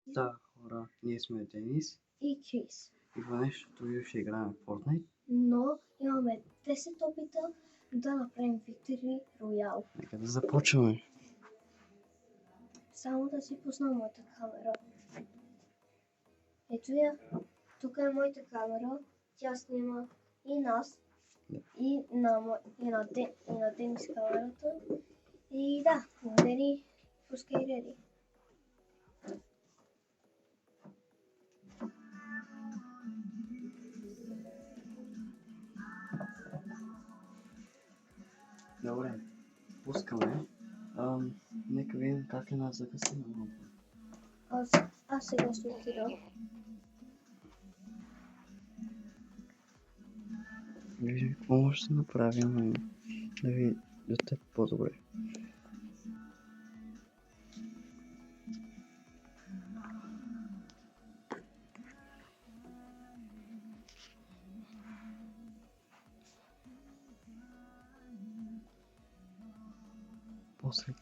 Да, хора, ние сме Денис и Крис. и в днешното видео ще играем в Fortnite. Но имаме 10 опита да направим Victory Royale. Нека да започваме. Само да си пусна моята камера. Ето я. Тук е моята камера. Тя снима и нас, и на Денис камерата. И да, Дени, пускай реди. Добре, пускаме. Нека видим как е нас закъсим малко. Аз сега ще отида. Виждам какво може да направим, да ви до теб по-добре. После.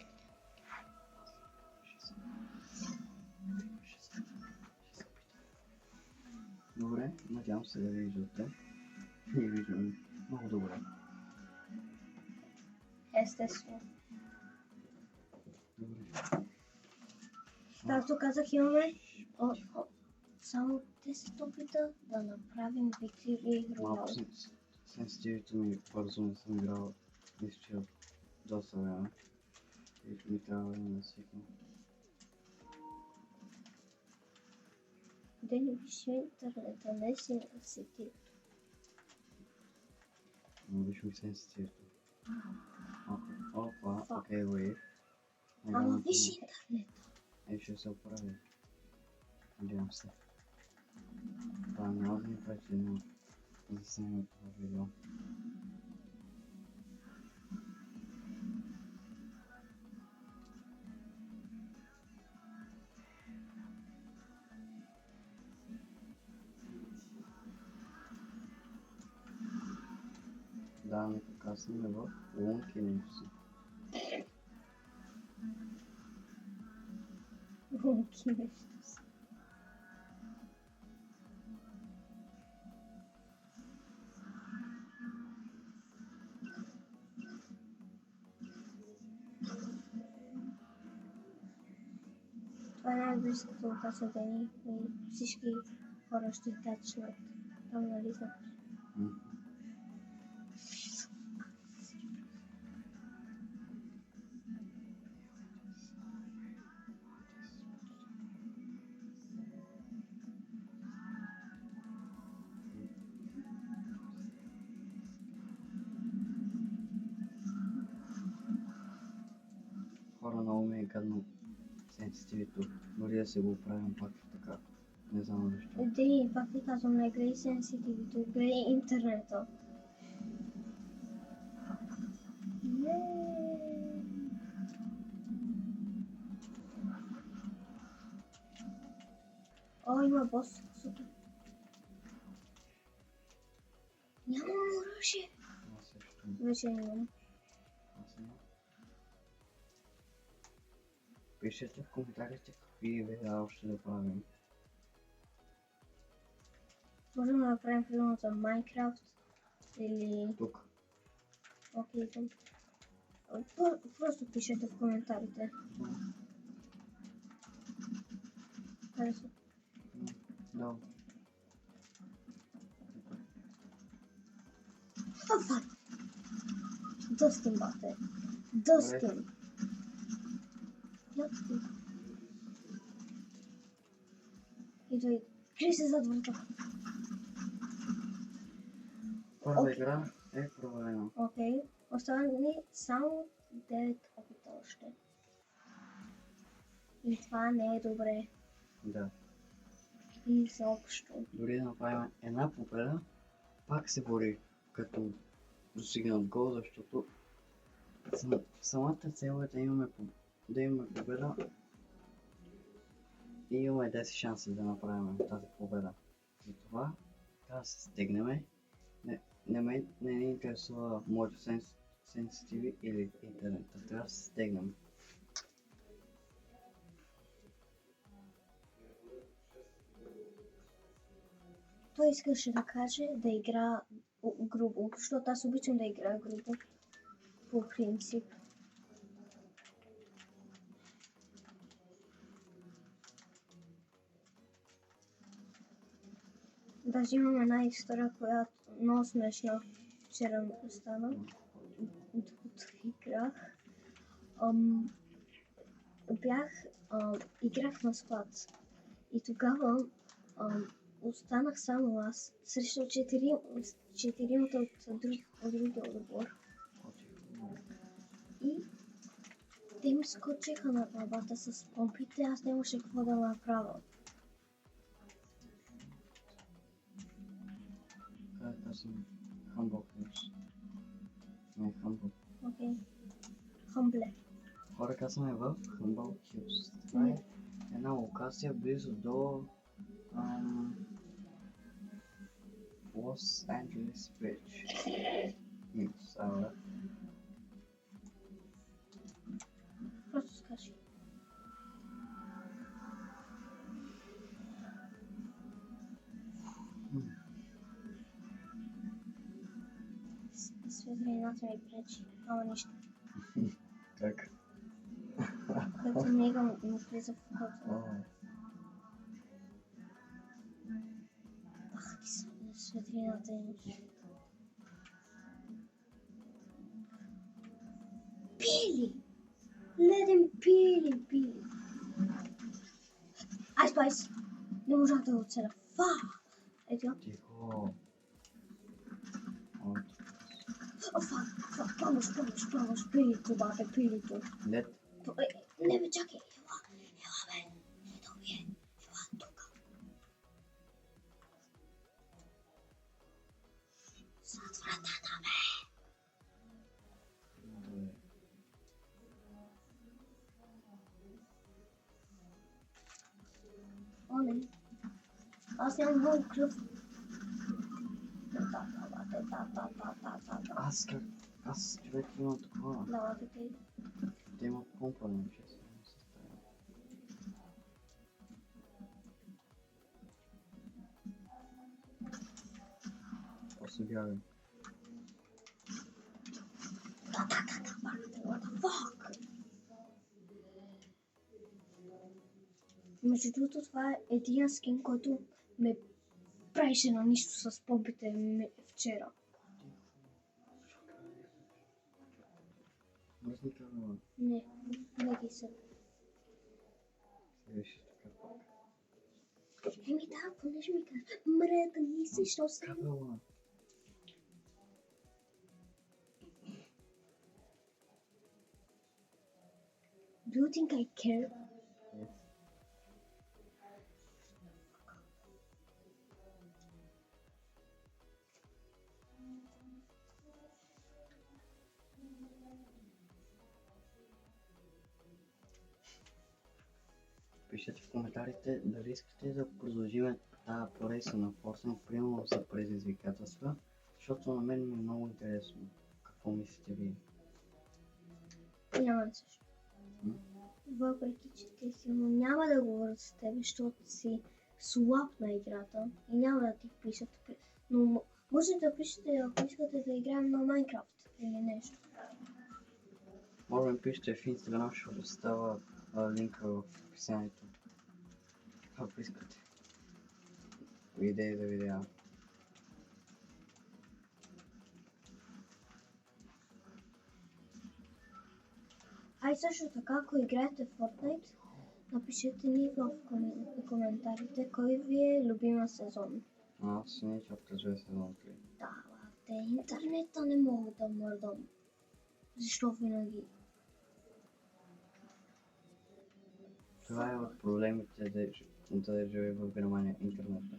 Добре, надявам се да виждате. Ние виждаме много добре. Естествено. Добре. Както казах, имаме само 10 опита да направим Victory Малко Royale. сенситивите ми бързо не съм играл нищо доста време. И ми трябва време да свикна. Да не виж интернета, не си сенситив. Но виж ми сенситивите. Опа, окей, wait. Ама виж интернета. Ще се оправи. Надявам се. Това няма да ми пречи, но да снимам това видео. Да, не покасваме в лунки нещо. Гонки нещо си. Това е най-близкото локация Дени и всички хора ще тачнат. Там нали знаеш? Хора, много ми е гадно сенситивито. Дори да се го оправим пак така. Не знам защо. Дени, пак ти казвам, не гледай сенситивито, гледай интернета. О, има бос. Супер. Нямам оръжие. Аз също. Вече имам. Аз имам. Пишете в коментарите какви видеа още да правим. Можем да направим примерно за Minecraft или... Тук. Окей, тук. Просто пишете в коментарите. Харесва. Да. Опа! Достим, бате. Достим. Достим. И той крие се зад врата. Първа игра е провалена. Окей. Остава ни само 9 опита още. И това не е добре. Да. И съобщо. Дори да направим една победа, пак се бори като достигнат гол, защото самата цел е да имаме победа и имаме 10 шанси да направим тази победа. Затова трябва да се стегнем. Не ни интересува моето сенситиви или интернет. Трябва да се стегнем. Той искаше да каже да игра грубо, защото аз обичам да играя грубо. По принцип. Даже имам една история, която много смешна вчера ми стана. Докато играх. Играх на склад. И тогава останах само аз срещу четиримата от другия отбор. И те ми скочиха на главата с помпите, аз нямаше какво да направя. Аз съм Humble Cubes. Не, Humble. Окей. Хъмбле. Хора, казваме в Humble Cubes. Това е една локация близо до Лос Анджелес Бридж. Ала. Просто скажи. Светлината ми пречи, ама нищо. Как? Като мигам му влиза в окото. Ах, ти светлината имаш. Пили! Леден пили! Айс! Не можах да го оцеля. Ето я. Тихо. Помощ, пилито, бате, пилито. Лед. Не бе, чакай, ела бе, не да убие, ела тук. Зад вратата, бе. О, не. Аз нямам много кръв. Аз човек имам такова. Давай, окей. Те имат помпа, не че се съставя. После бягай. What the fuck? Между другото, това е един скин, който ме правеше на нищо с помпите вчера. Мръсни кабела. Не ги са. Виж така пак. Да, понеже ми каза, мрета ми се, що се... Кабела. Do you think I care? Yes. Пишете в коментарите дали искате да продължим тази поредица на Fortnite, примерно за предизвикателства, защото на мен ми е много интересно. Какво мислите вие? Няма също. Въпреки, че те силно няма да говорят с теб, защото си слаб на играта и няма да ти пишат. Но може да пишете, ако искате да играем на Minecraft или нещо. Може да пишете в Instagram, ще остава линка в описанието. Ако искате. Идеи за видео. А и също така, ако играете в Fortnite, напишете ни в коментарите кой ви е любима сезон. Аз не чакам за сезон 3. Да, те интернета не мога да мърдам. Защо винаги? Това е от проблемите да живее в Германия интернета.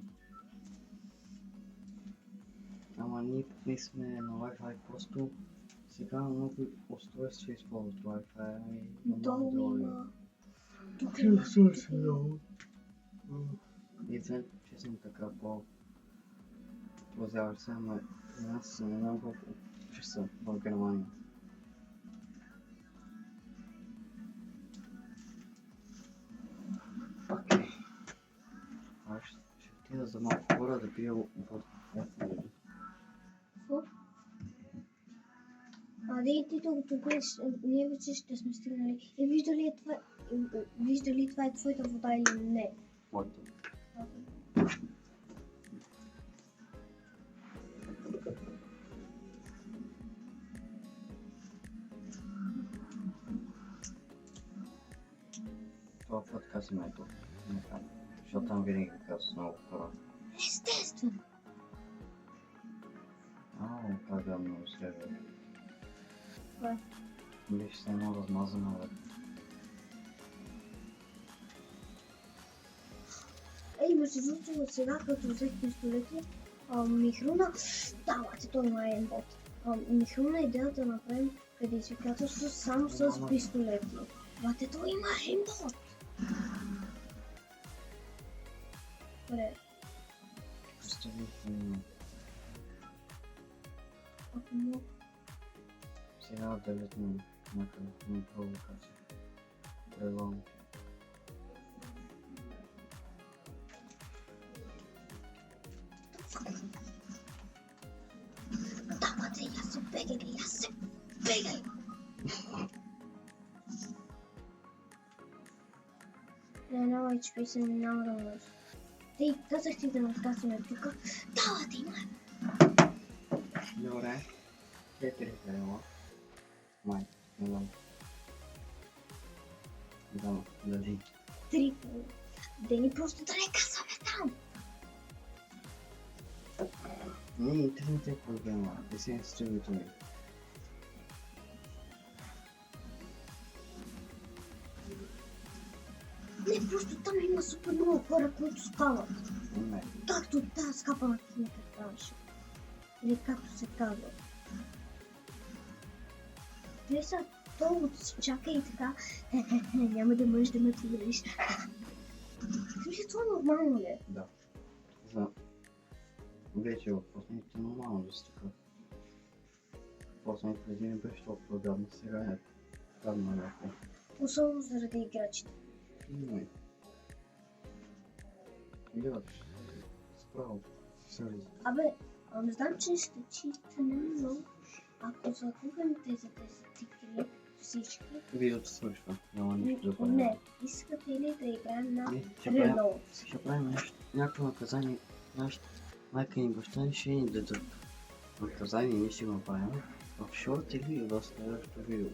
Ама ние не сме на Wi-Fi, просто сега много устройства използват Wi-Fi и Долу има. Тук има. И след, че съм така по-прозяващ се, ама аз не знам колко часа в Германия. Окей. Аз ще отида за малко хора да пия вода. Какво? И ти тук ние вече ще сме стигнали. Вижда ли това е твоята вода или не? Моето. Това път казваме е тук. Защото там винаги казвам с много хора. Естествено. Как да много свежа. Кое? Виж се едно размазано, бе. Между другото, сега като взех пистолети, ми хрумна... той има aimbot. Ми хрумна идеята да направим предизвикателство само с пистолети. Той има aimbot! Добре. Представи филма. Ако мога... Сега 9 на някъде на провокация. Предлагам. Я се бегай! Няма HP се няма да можеш. Ти казах ти да ме вкасваме тук. Давате има! Добре. 4 зелено. Май, не знам. Дади. 3. Дени просто да не казваме там! Не, интернет е проблема. Не се стигнато ми. Не, просто там има супер много хора, които скалат. Не. Както тази скапана книга трябваше. Или както се казва. Те са толкова чакай и така. Няма да можеш да ме победиш. Това нормално ли е? Да. Вече в последните нормално да се така. Последните преди не беше толкова гадно, сега е гадно някакво. Особено заради играчите. Не. Гледаш. Справо. Сърди. Не знам, че ще читаме, но ако загубим тези 10 тикли всички... Видеото свършва. Няма нищо да правим. Не, искате ли да играем на Reload? Ще правим нещо, някакво наказание. Нашата майка и баща ни ще ни дадат наказание, ние ще го правим в шорт или в следващото видео.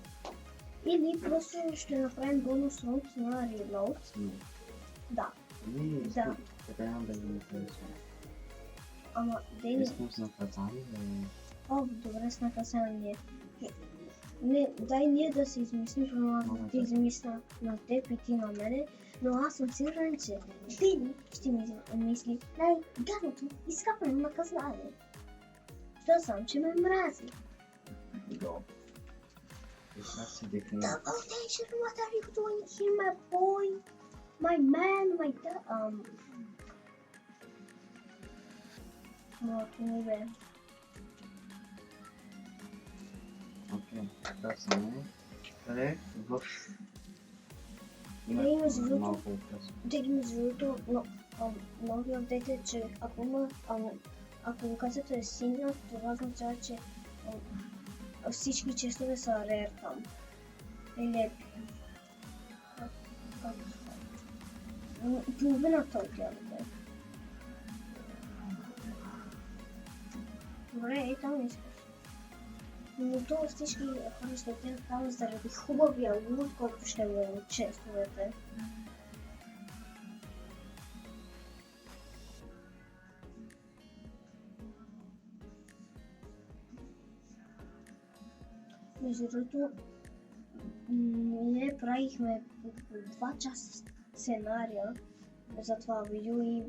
Или просто ще направим бонус рунд на Reload. Да. Да. Така няма да ви интересува. Искам с наказание да... Добре, с наказание. Не, дай ние да се измислим, защото да измисля на теб и ти на мене, но аз съм сигурен, че Дени ще ми мисли най-гадното изкапано наказание. Що сам, че ме мрази. Double attention, what are you doing here, my boy? My man, my dad, Моето ми бе. Окей, така съм. Къде? В... Дени между другото, много ви отдете, че ако го казвате е синя, това означава, че всички честове са rare там. Или половината от тях. Добре, там искаш. Но това всички хора ще отидат там заради хубавия лут, който ще бъде от честовете. Между другото, ние правихме 2 часа сценария за това видео и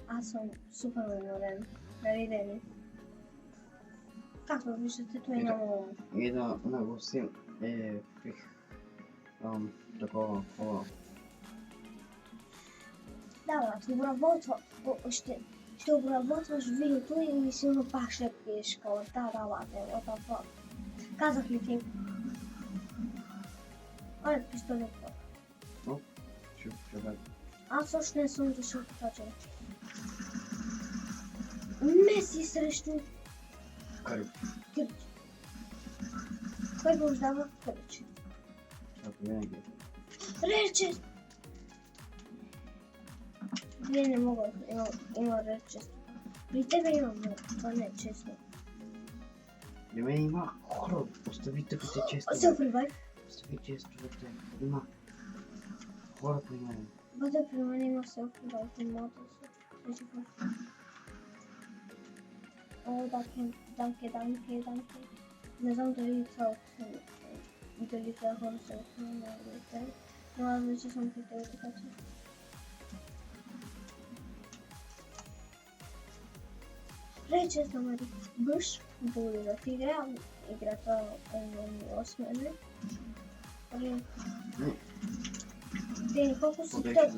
аз съм супер уморен. Нали, Дени? Както виждате, той няма... И да нагласим такова хора. Да, ще обработваш видеото и сигурно пак ще пиеш коментар, what the fuck. Казах ли ти? Оле, пистолет. Чух, човек. Аз още не съм дошъл по това човек. Меси срещу Кари. Кърич. Кой побеждава Кърич? Защото винаги. Рече! Вие не мога, има рече. При тебе има, но това не е честно. При мен има хора. Остави тъпите честове. Self-revive. Остави честовете. Има хора при мен. Бъде при мен има self-revive, не мога да се преживя. О, данке. Не знам дали това дали това хора са self-revive, но аз вече съм питал, така че. Рече съм Мари. Бъш, благодаря ти играта е много с мене. Дени, колко си тъп?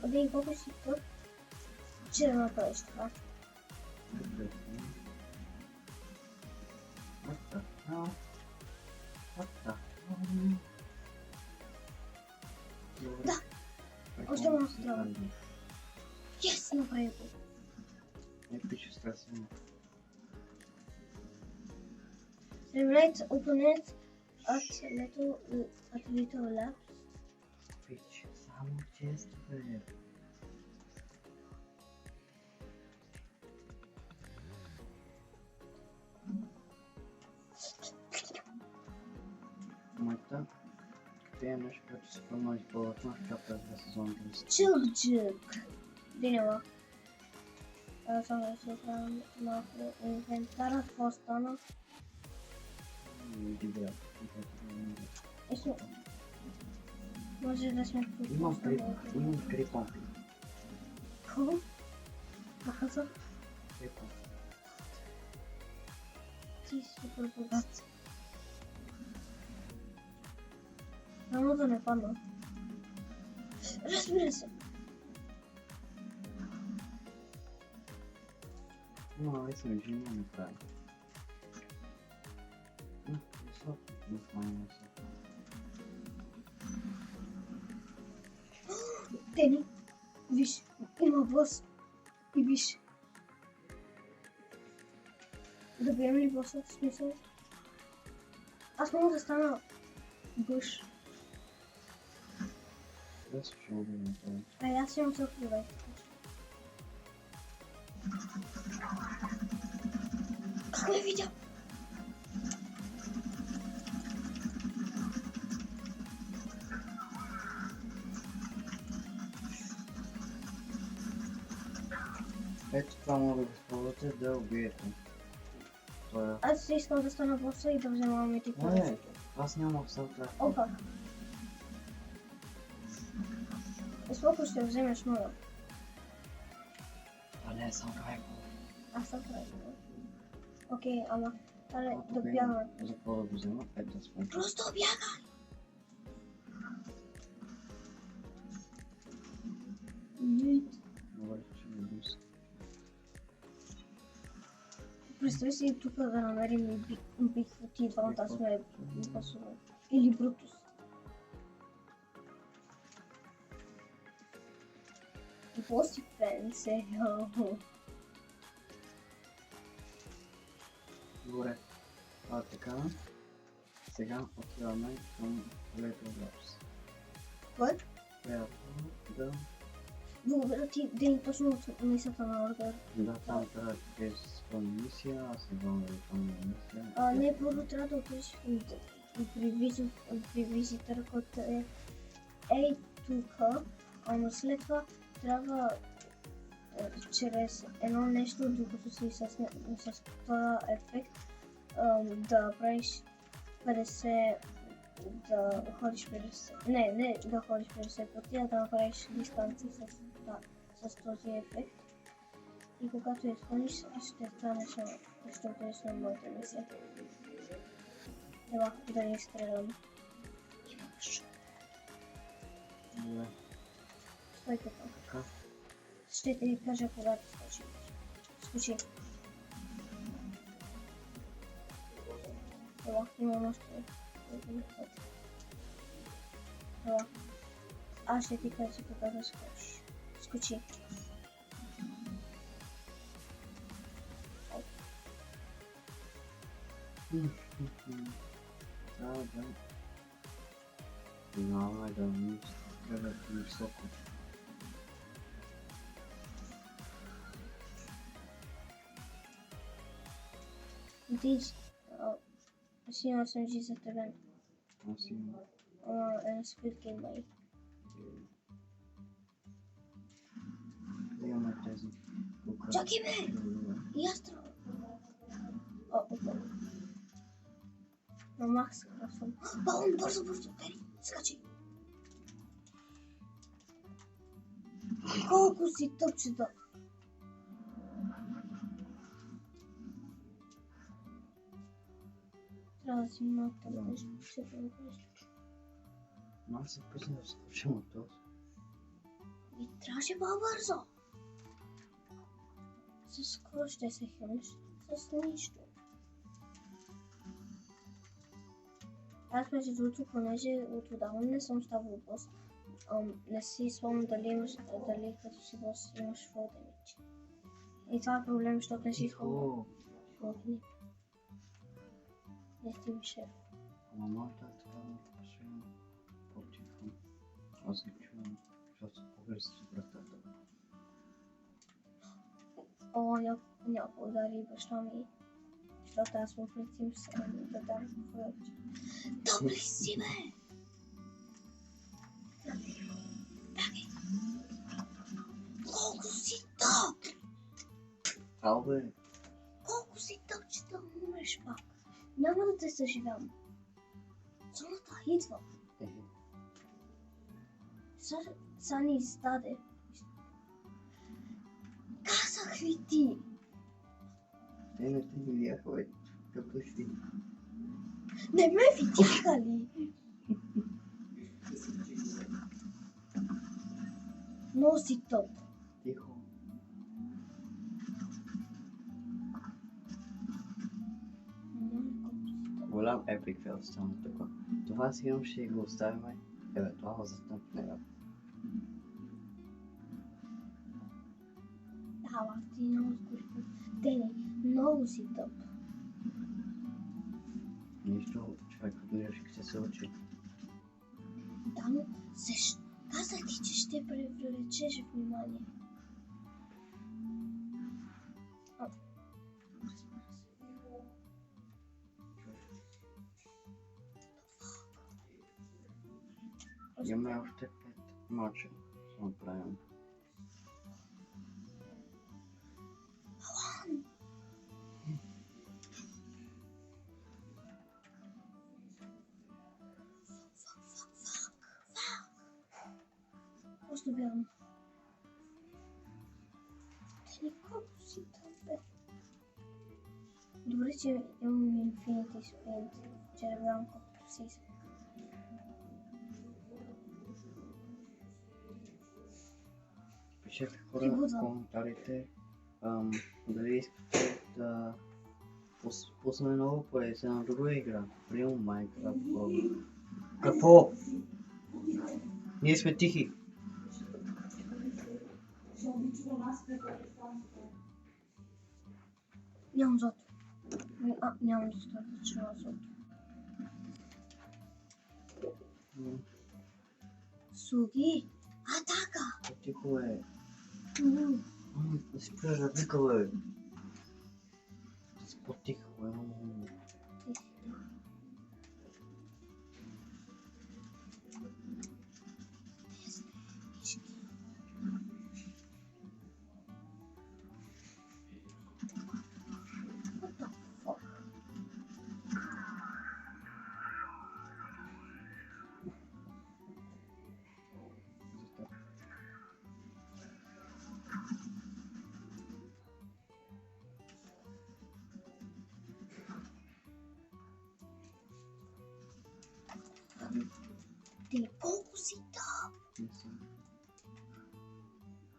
Дени, колко си тъп, че да направиш това? Да! Още малко трябва. Yes, направи го! Не пише страшно. Eliminate opponent at little left. Пише само честове. Моята къде е нещо, което се пълно изпълнено в капта за сезон 30. Чилджик! Динела. Само да се оправям малко инвентара, какво стана? Добре. Може да сме Имам три помпи. Какво? Каза? Три помпи. Ти си супер богат. Само да не падна. Разбира се. No, eso es no me trae. No, eso no fue eso. Дени, виж, има бос. И виж. Да бием ли боса, в смисъл? Аз мога да стана бъш. Да, ще го направя. Аз имам self-revive. Как ме видя? Ето това мога да използвате да убиете. Аз искам да стана боса и да взема митика. Не, аз нямам self-revive. Опа. Сколко ще вземеш моя? А не, self-revive. Аз съм правил. Окей, ама. Аре, да бягаме. За какво да го взема? Ето с помпи. Просто бягай! Добре, ще го буса. Представи си тук да намерим и Бигфут и двамата сме босове. Или Брутус. Боси фен, сериал. Добре. Така. Сега отиваме към Little Labs. Кой? Трябва да... Благодаря ти, Дени, точно от мисията на Ордер. Да, там трябва да е с пълна мисия, аз не знам да е пълна мисия. Не, първо трябва да отидеш при визитъра, който е ей тук, ама след това трябва чрез едно нещо, докато си с този ефект, да правиш 50, да ходиш 50, не да ходиш 50 пъти, а да направиш дистанции с този ефект. И когато изпълниш, ще станеш, ще отидеш на моята мисия. Ела, да ни стрелям. Имаш. Добре. Стой така. Така. Ще ти кажа кога да скочи. Скочи. Ела, имам още един път. Ела. Аз ще ти кажа кога да скочиш. Скочи. Да. Финално е да гледат високо. Аз имам SMG за тебе. Аз имам. Squid Game май. Имаме тези. Чакай бе! И аз трябва. Опа. На Макс крафтвам. Балон, бързо! Тери, скачай! Колко си тъпчета! Трябва да си много тъпчета. Ще продължиш. Но аз се пусна да скочим от този. И трябваше по-бързо. С какво ще се хилнеш? С нищо. Аз между другото, понеже от отдавна не съм ставал бос, не си спомням дали като си бос имаш full damage. И това е проблем, защото не си спомням. Не си ми шеф. Ама може да така да посвим по-тихо. Аз ги чувам, защото се погръси с вратата. Някой удари баща ми, защото аз му прецим да дам повече. Добре си, бе! Колко си тъп! Ало, бе! Колко си тъп, че да умреш пак! Няма да те съживявам. Зоната идва. Са ни издаде. Казах ви ти! Не те видяха, бе. Като си. Не ме видяха ли? Много си тъп. Тихо. Голям епик фейл стана така. Това си имам, ще го оставим. Това застъпне. Да, ти много скучно. Дени, много си тъп. Нищо, човек от грешки се учи. Да, но защо? Казах ти, че ще привлечеш внимание. Имаме още 5 мача. Само правим. Просто бягам. Те колко си там, бе. Добре, че имам Infinity Sprint, че не бягам колко пресис. Пишете хора в коментарите дали искате да пуснем ново проект на друга игра. Примерно Minecraft. Какво? Ние сме тихи. Нямам злато. Нямам достатъчно злато. Слуги! Атака! Тихо е. Да си спреш да вика, бе. Да си по-тихо, бе. Ти колко си тъп?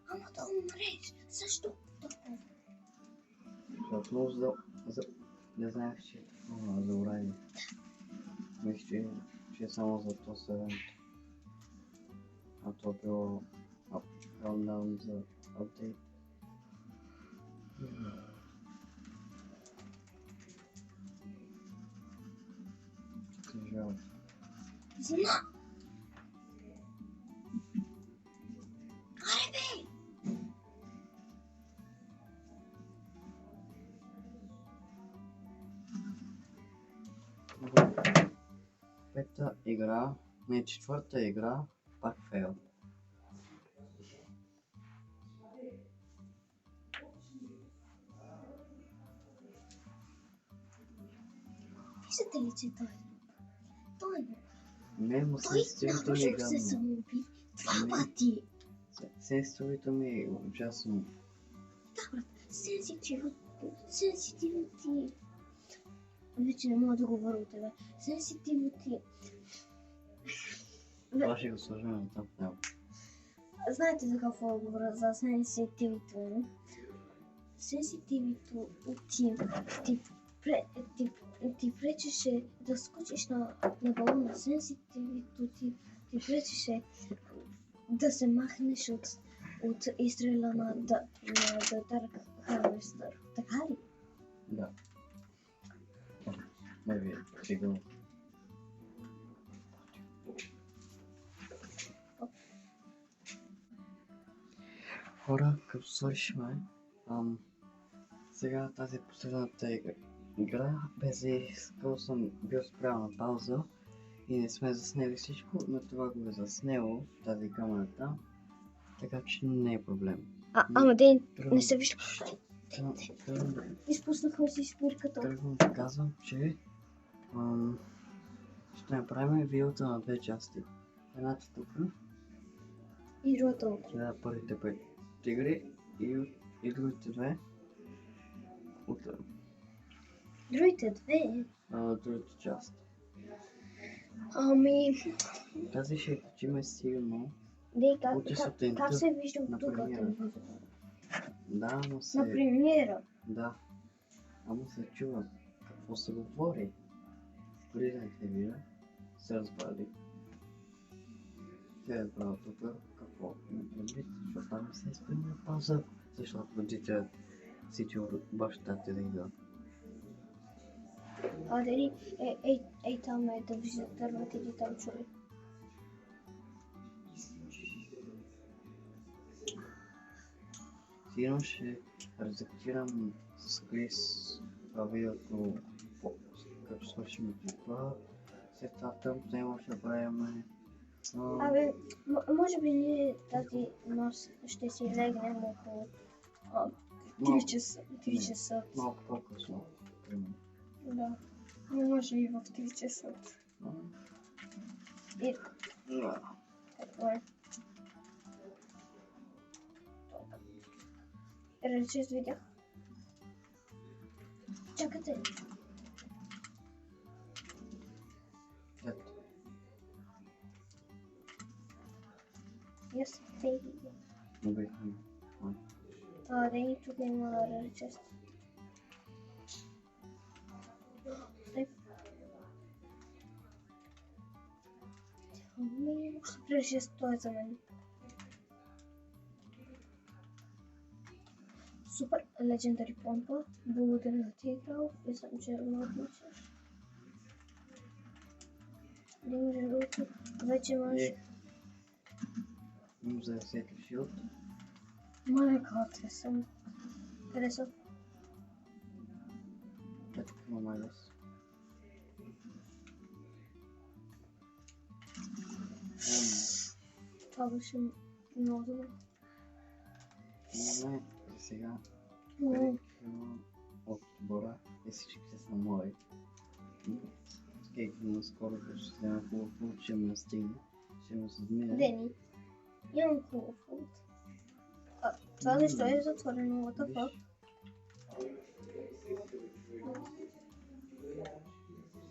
Ама да умреш. Защо толкова? Защото не знаех, че е такова за урани. Мисля, че е само за този евент. А то било countdown за апдейт. Зима! Аре бе! Пета игра, не, четвърта игра, пак фейл. Виждате ли, че той е? Той е. Не, му Той сенситивито ми е нарочно се гадно. самоуби. Два Не. пъти. Сенситивито ми е ужасно. Да, брат. Сенситивити. Вече не мога да говоря от тебе. Сенситивити. Това ще го сложим на там в него. Знаете за какво говоря? За сенситивито. Сенситивито ти пречеше да скочиш на балона. Сенситивито ти пречеше да се махнеш от изстрела на Dark Harvester. Така ли? Да. Не ви стигам. Хора, като свършиме, сега тази последната игра, без искал съм бил спрял на пауза и не сме заснели всичко, но това го е заснело, тази камерата, така че не е проблем. Ама Ден, не се вижда. Изпуснахме си спирката. Тръгвам да казвам, че ще направим видеото на две части. Едната тук, И другата утре. да, първите 5 игри и другите две утре. Другите две? Другата част. Ами... Тази ще качиме сигурно. Дей, Утре сутринта, как се вижда от на тук? премиера. Да, но се... На премиера. Да. Ама се чува какво се говори. Влизайте вие, се разбрали. Тя е разбрала тук какво има предвид, защото там се изпълни на пауза, защото родителят си чува бащата да идва. А дали там е да виждат дървата или там чули? Сигурно ще редактирам с Крис това видеото, като свършим това. След това тъмпнейла ще правим. Абе, може би ние тази нощ ще си легнем около 3 часа. 3 часа. Малко по-късно. Примерно. Да. Не може и в 3 часа. И Да. какво е? Рече видях. Чакайте. Ето. Yes, baby. Обикновено. Да и тук има речест. Речест, той е за мен. Супер легендари помпа. Благодаря да ти е играл. Мислям, че го отмисляш. Един другото. Вече може. Им за всеки шилд. Мале къде съм. Къде са? Ето има майдас. Това беше много добре. Имаме за сега Много. 5 от отбора и всичките са мои. Скейки наскоро ще вземе хубаво, че ме стигне. Ще му се измине. Дени. Имам хубав фут. Това нещо е затворено. What the fuck?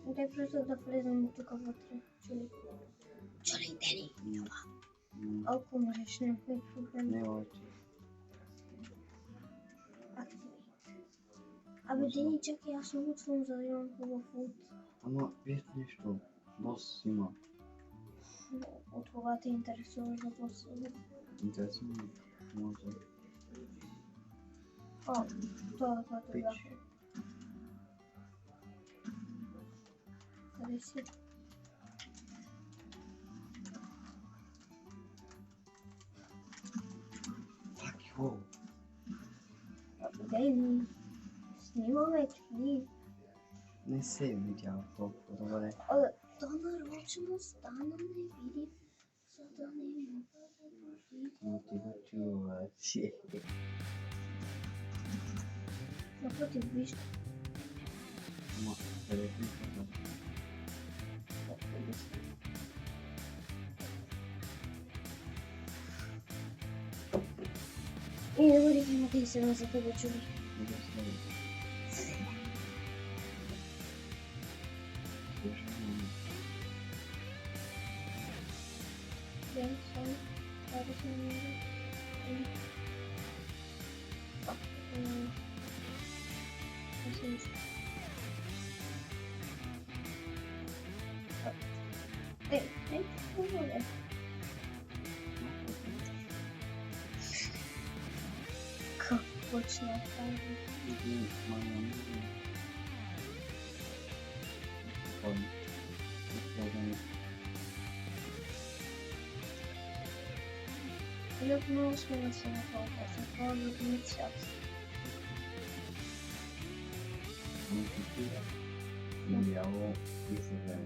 Дай просто да влезем тук вътре. Чули, Дени. Ако мреш, не е проблем. Не лайче. Абе, Дени, чакай, аз се лутвам, за да имам хубав фут. Ама виж нещо. Бос има. От кога те интересува за боса? Интересно ми. Може. Това, което Пич. бяха. Къде си? О, Дени, снимаме клип. не се е видял толкова добре. То нарочно стана не видим, за да не мога да видим. Но ти го чуваш. Напротив, вижте. Ама, къде е клипата? И не бъде има 37 за тебе чули. Не го следи. Ден, сон, това да се намери. Не се нищо. Какво е? Какво ще направим? Един мама. Спокойно. Спокойно. Люк много сме на си на толкова, за това да ми цвят. Бяло и зелено.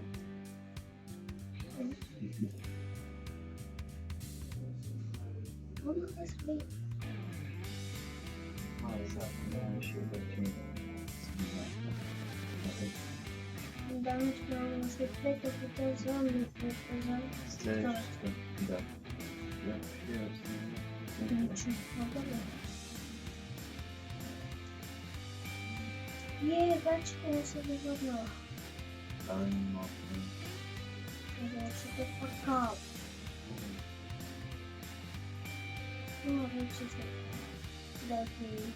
Много да спи. Ще бъде Да, но трябва да се плека по този зон, следващото. Да. Да, ще я снимам. Ничего, много бачка не се довърнала. Правильно. Защото е пакал. Но вече се да ви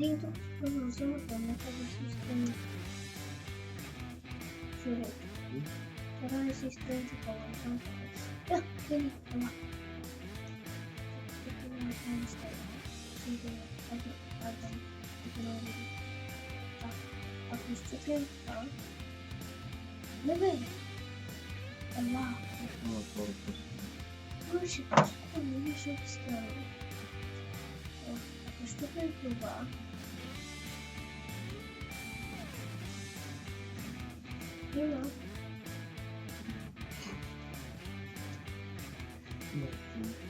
Dentro продължава да нека да се изпълни човек. Трябва да се изпълни по-лъжно. Да, тени, ама. Тук не ме не става. Сидя, Адам, тук не види. Ако изчукнем това... Не бе! Ала! Може, просто не виж обстава. Ако изчукнем това... Има.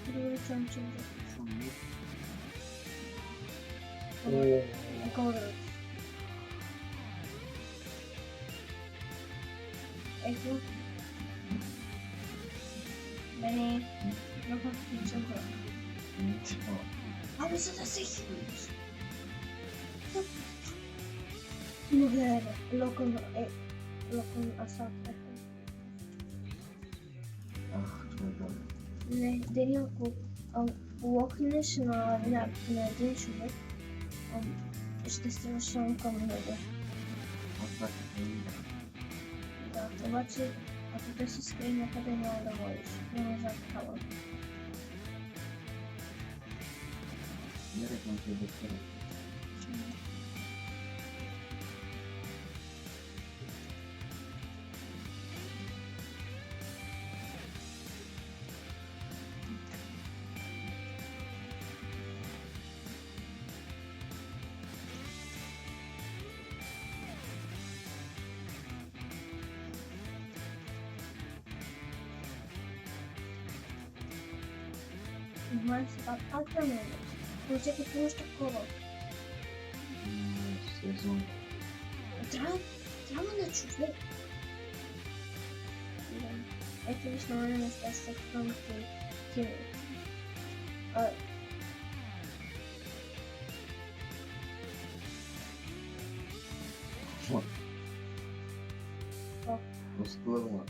Добре, чуем, че горе. Ето. Бене. Много отлично. Абе, за да се хилиш. Добре, локон е... Локон асад е. Не, Дени, ако локнеш на един човек, ще ставаш само към него. Да, обаче, ако те си скри някъде, няма да водиш. Няма за такава. Директно ти доктора. Знаеш сега как да не е? Получете помощ такова. Сезон. Трябва на човек. Ето виж на мен места са към ти. Скоро.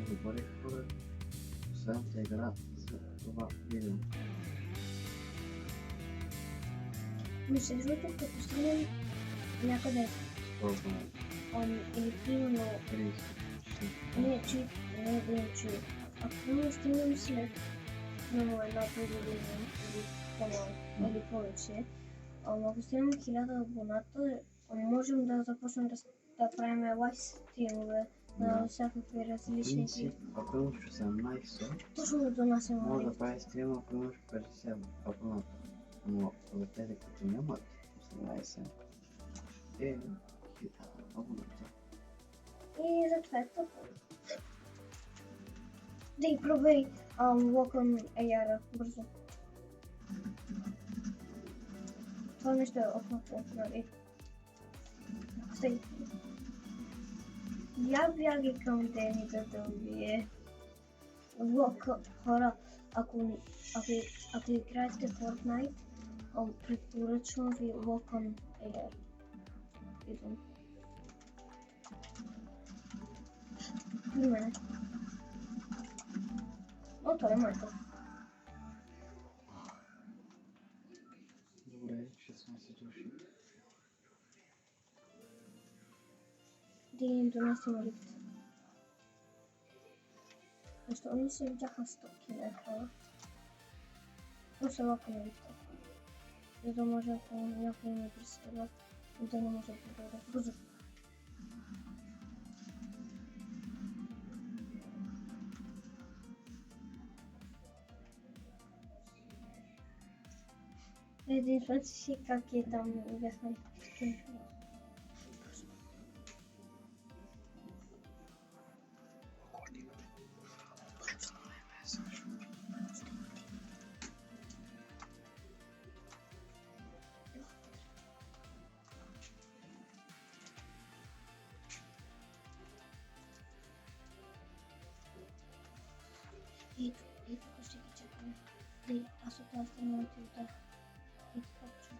Добре, хора. Последната игра за това видео. Между другото, като стигнем някъде, Колко или примерно, 30. не чуй. Ако примерно стигнем след много една-две години или по-малко, или повече, ако стигнем 1000 абоната, можем да започнем да правим лайв стримове на всякакви различни. Принцип, ако имаш 18, Точно до нас има. може да прави стрим, ако имаш 50 абоната. Но за тези, които нямат 18, е 1000 абоната. И затова е тъпо. Да и пробвай Welcome AR бързо. Това нещо е окното, нали? Стой. Я бягай към Дени да убие. Хора, ако играете Fortnite, препоръчвам ви Welcome AR. Идвам. При мене. О, той е моето. Добре, 16 души. Дигнем до нас има лифт. Защо не се видяха стоки на екрана? Просто лака на лифта. За да може, ако някой ме преследва, да не може да дойде. Бързо. Единствено си как е там, бяхме. И тук ще ги чакаме. Да, аз от тази страна отида. И така чу.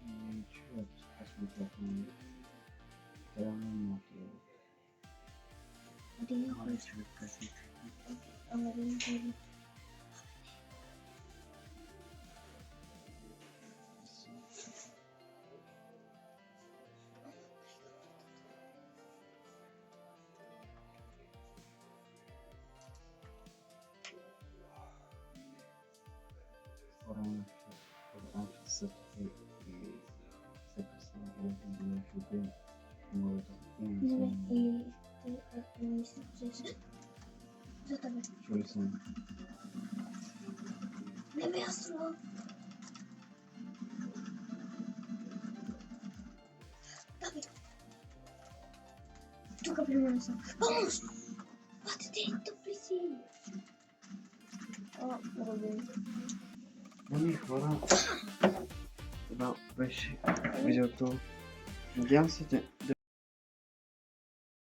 Не чуят, аз микрофон. Трябва да имате. Да я Мали хочу. чуят как се чуят. Ама да не бъде. Корона се и се представя да чуде. Може да Не, или ти не мисля, че за тебе. чули съм. Не бе, аз това. Давай. Тук при мен съм. Помощ! Бате, ти тъпли си. О, Робин. Ами хора, това беше видеото. Надявам се да